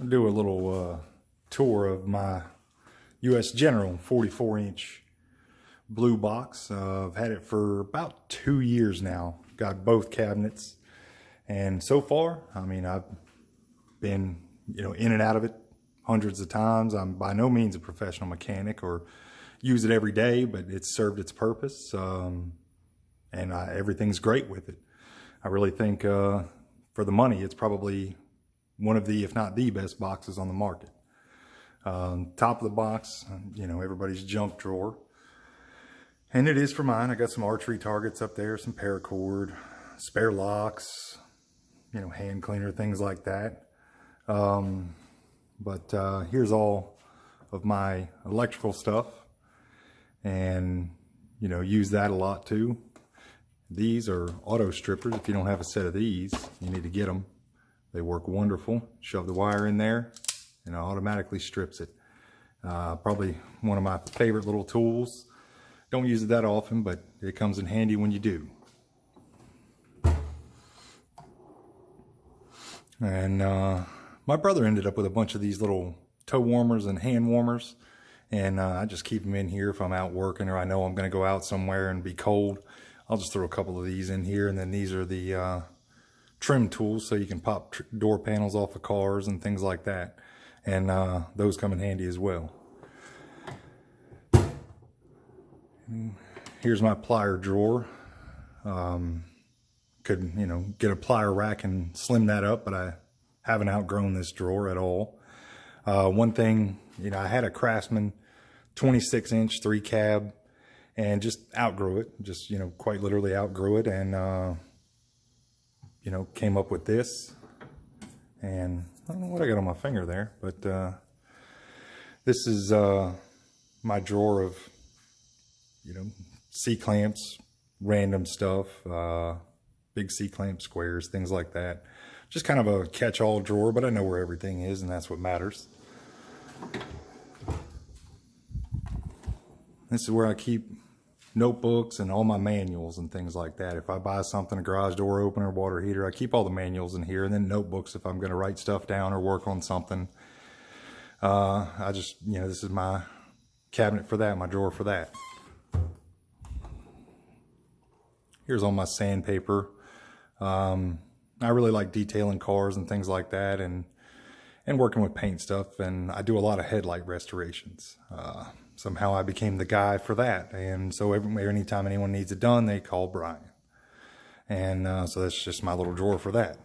I'll do a little tour of my U.S. General 44-inch blue box. I've had it for about 2 years now. Got both cabinets, and so far, I mean, I've been in and out of it hundreds of times. I'm by no means a professional mechanic or use it every day, but it's served its purpose, and everything's great with it. I really think for the money, it's probably one of the, if not the best boxes on the market. Top of the box, everybody's junk drawer. And it is for mine. I got some archery targets up there, some paracord, spare locks, hand cleaner, things like that. But here's all of my electrical stuff, and use that a lot too. These are auto strippers. If you don't have a set of these, you need to get them. They work wonderful. Shove the wire in there and it automatically strips it. Probably one of my favorite little tools. Don't use it that often, but it comes in handy when you do. And my brother ended up with a bunch of these little toe warmers and hand warmers, and I just keep them in here if I'm out working or I know I'm going to go out somewhere and be cold. I'll just throw a couple of these in here, and then these are the trim tools, so you can pop door panels off of cars and things like that, and those come in handy as well. Here's my plier drawer. Could get a plier rack and slim that up, but I haven't outgrown this drawer at all. One thing, I had a Craftsman 26-inch 3-cab and just outgrew it, just quite literally outgrew it, and came up with this. And I don't know what I got on my finger there, but this is my drawer of C-clamps, random stuff, big C-clamp squares, things like that. Just kind of a catch-all drawer, but I know where everything is, and that's what matters. This is where I keep notebooks and all my manuals and things like that. If I buy something, a garage door opener, water heater, I keep all the manuals in here, and then notebooks if I'm going to write stuff down or work on something. I just, this is my cabinet for that, my drawer for that. Here's all my sandpaper. I really like detailing cars and things like that, and working with paint stuff, and I do a lot of headlight restorations. Somehow I became the guy for that, and so anytime anyone needs it done, they call Brian. And so that's just my little drawer for that.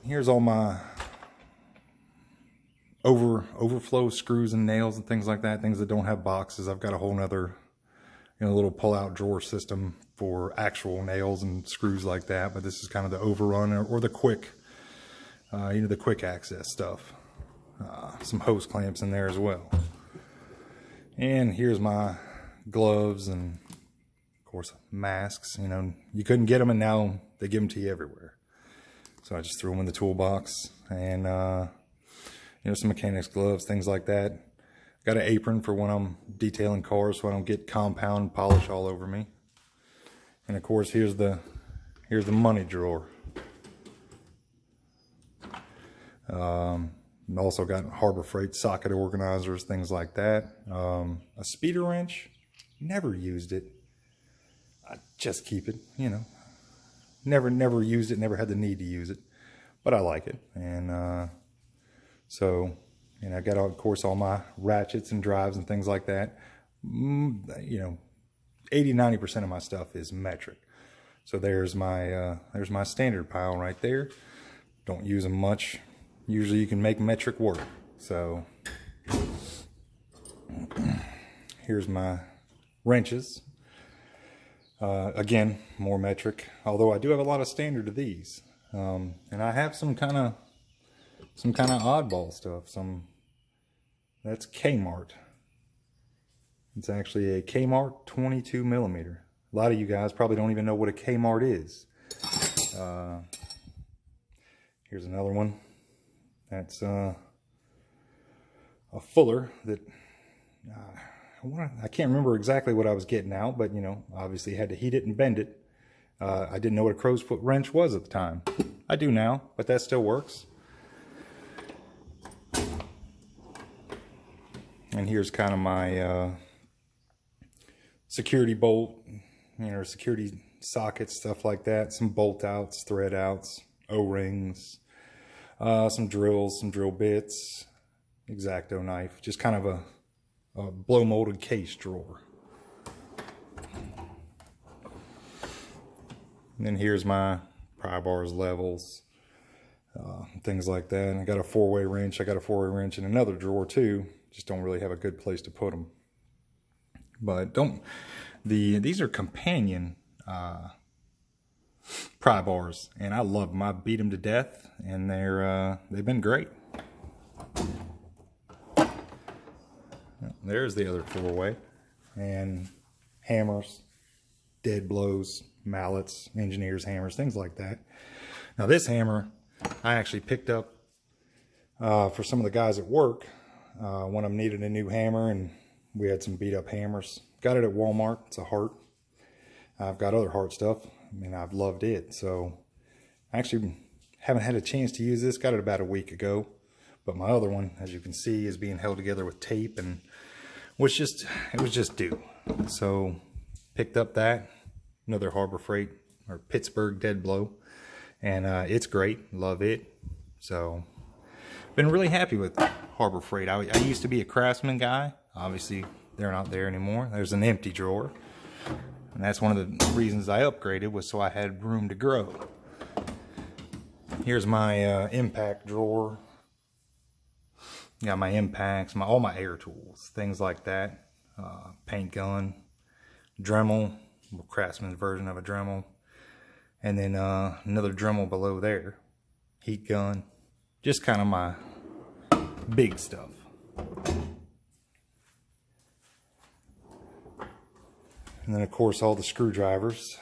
Here's all my overflow screws and nails and things like that, things that don't have boxes. I've got a whole nother little pull-out drawer system for actual nails and screws like that, but this is kind of the overrun or the quick, the quick access stuff. Some hose clamps in there as well. And here's my gloves and, of course, masks. You couldn't get them, and now they give them to you everywhere. So I just threw them in the toolbox, and some mechanics gloves, things like that. Got an apron for when I'm detailing cars, so I don't get compound polish all over me. And of course, here's the money drawer. Also got Harbor Freight socket organizers, things like that. A speeder wrench, never used it. I just keep it, Never used it, never had the need to use it, but I like it. And so, I got, of course, all my ratchets and drives and things like that. 80–90% of my stuff is metric. So there's my standard pile right there. Don't use them much. Usually you can make metric work. So here's my wrenches. Again, more metric, although I do have a lot of standard of these. And I have some kind of oddball stuff. That's Kmart. It's actually a Kmart 22 millimeter. A lot of you guys probably don't even know what a Kmart is. Here's another one. That's a Fuller that I can't remember exactly what I was getting out, but obviously had to heat it and bend it. I didn't know what a crow's foot wrench was at the time. I do now, but that still works. And here's kind of my security bolt, security sockets, stuff like that. Some bolt outs, thread outs, O-rings, some drills, some drill bits, X-Acto knife. Just kind of a blow molded case drawer. And then here's my pry bars, levels, things like that. And I got a 4-way wrench. I got a 4-way wrench in another drawer too. Just don't really have a good place to put them. But these are companion pry bars, and I love them. I beat them to death, and they've been great. There's the other 4-way, and hammers, dead blows, mallets, engineers hammers, things like that. Now this hammer I actually picked up for some of the guys at work. One of them needed a new hammer, and we had some beat up hammers. Got it at Walmart. It's a Hart. I've got other Hart stuff. I mean, I've loved it. So I actually haven't had a chance to use this. Got it about a week ago. But my other one, as you can see, is being held together with tape, and it was just due. So picked up that, another Harbor Freight or Pittsburgh dead blow, and it's great. Love it. So been really happy with Harbor Freight. I used to be a Craftsman guy. Obviously, they're not there anymore. There's an empty drawer. And that's one of the reasons I upgraded, was so I had room to grow. Here's my impact drawer. Got my impacts, all my air tools, things like that. Paint gun, Dremel, Craftsman's version of a Dremel. And then another Dremel below there. Heat gun. Just kind of my big stuff. And then of course all the screwdrivers,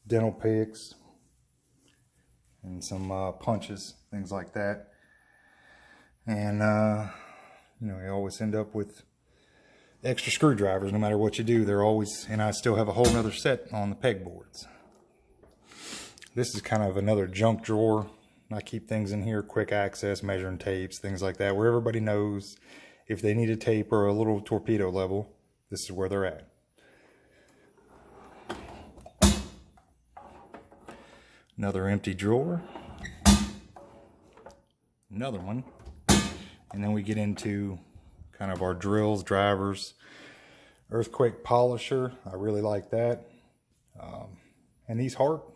dental picks, and some punches, things like that. And you always end up with extra screwdrivers no matter what you do. They're always, and I still have a whole nother set on the pegboards. This is kind of another junk drawer. I keep things in here, quick access, measuring tapes, things like that, where everybody knows if they need a tape or a little torpedo level, this is where they're at. Another empty drawer. Another one. And then we get into kind of our drills, drivers, earthquake polisher. I really like that. And these Hart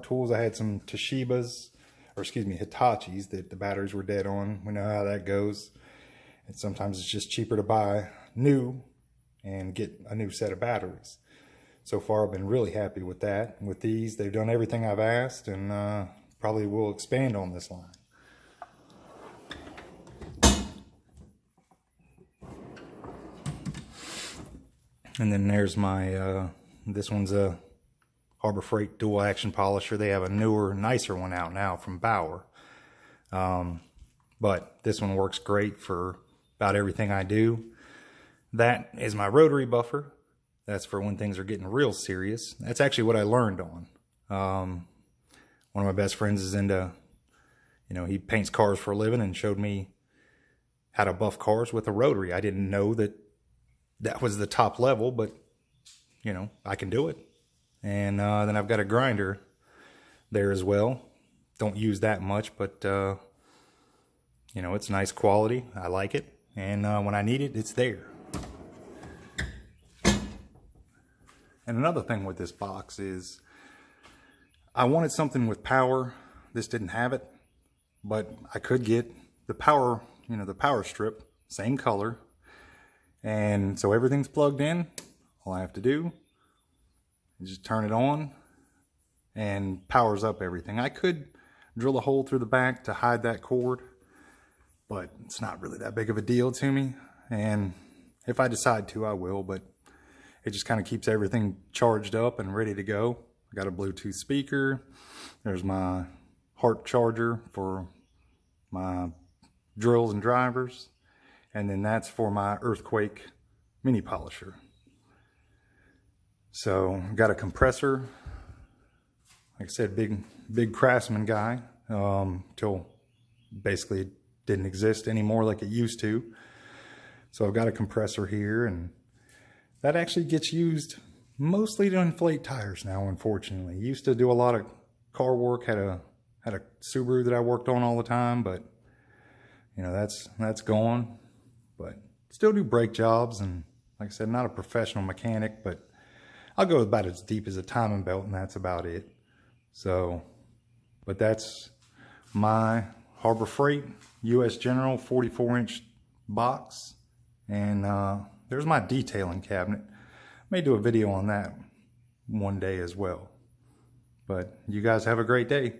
tools, I had some Hitachi's that the batteries were dead on. We know how that goes. And sometimes it's just cheaper to buy new and get a new set of batteries. So far, I've been really happy with that. With these, they've done everything I've asked, and probably will expand on this line. And then there's my, this one's a Harbor Freight dual action polisher. They have a newer, nicer one out now from Bauer. But this one works great for about everything I do. That is my rotary buffer. That's for when things are getting real serious. That's actually what I learned on. One of my best friends is into, he paints cars for a living, and showed me how to buff cars with a rotary. I didn't know that was the top level, but I can do it. And then I've got a grinder there as well. Don't use that much, but it's nice quality. I like it, and when I need it, it's there. And another thing with this box is I wanted something with power. This didn't have it, but I could get the power, the power strip, same color. And so everything's plugged in. All I have to do is just turn it on and powers up everything. I could drill a hole through the back to hide that cord, but it's not really that big of a deal to me. And if I decide to, I will, but it just kind of keeps everything charged up and ready to go. I got a Bluetooth speaker. There's my Hart charger for my drills and drivers. And then that's for my earthquake mini polisher. So I've got a compressor like I said, big Craftsman guy, till basically it didn't exist anymore like it used to. So I've got a compressor here, and that actually gets used mostly to inflate tires now, unfortunately. Used to do a lot of car work, had a Subaru that I worked on all the time, but you know, that's gone. But still do brake jobs, and like I said, not a professional mechanic, but I'll go about as deep as a timing belt, and that's about it. So, but that's my Harbor Freight US General 44-inch box, and there's my detailing cabinet. May do a video on that one day as well. But you guys have a great day.